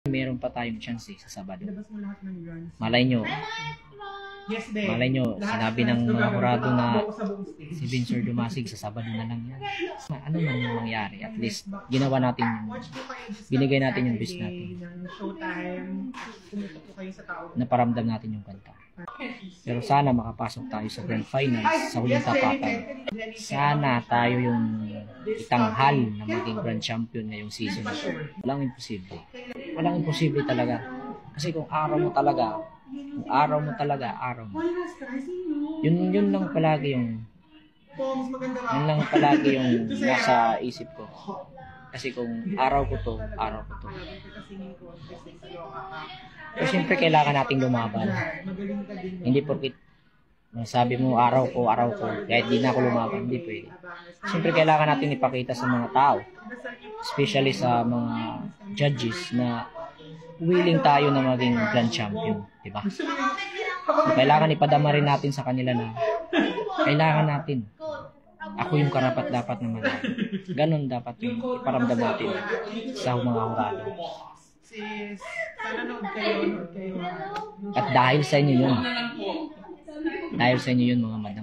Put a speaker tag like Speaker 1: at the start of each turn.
Speaker 1: Meron pa tayong chance sa Sabado. Malay nyo, sinabi ng mga hurado na si Vinsor Dumasig sa Sabado na lang yan. Ano man yung mangyari, at least ginawa natin yung, binigay natin yung best natin. Naparamdam natin yung kanta. Pero sana makapasok tayo sa grand finals, sa huling tapatan. Sana tayo yung itanghal na maging grand champion ngayong season na ito. Walang imposible. Walang imposible talaga. Kasi kung araw mo talaga, araw mo. Yun lang palagi yung nasa isip ko. Kasi kung araw ko to. Pero siyempre kailangan nating lumaban. Hindi porkit sabi mo araw ko, kahit di na ako lumaban, hindi pwede. Siyempre kailangan natin ipakita sa mga tao, especially sa mga judges, na willing tayo na maging grand champion, di ba? So, kailangan ipadama rin natin sa kanila na kailangan natin. Ako yung karapat-dapat naman. Ganon dapat yung iparamdam natin sa mga hurado. At dahil sa inyo yun, mga madam.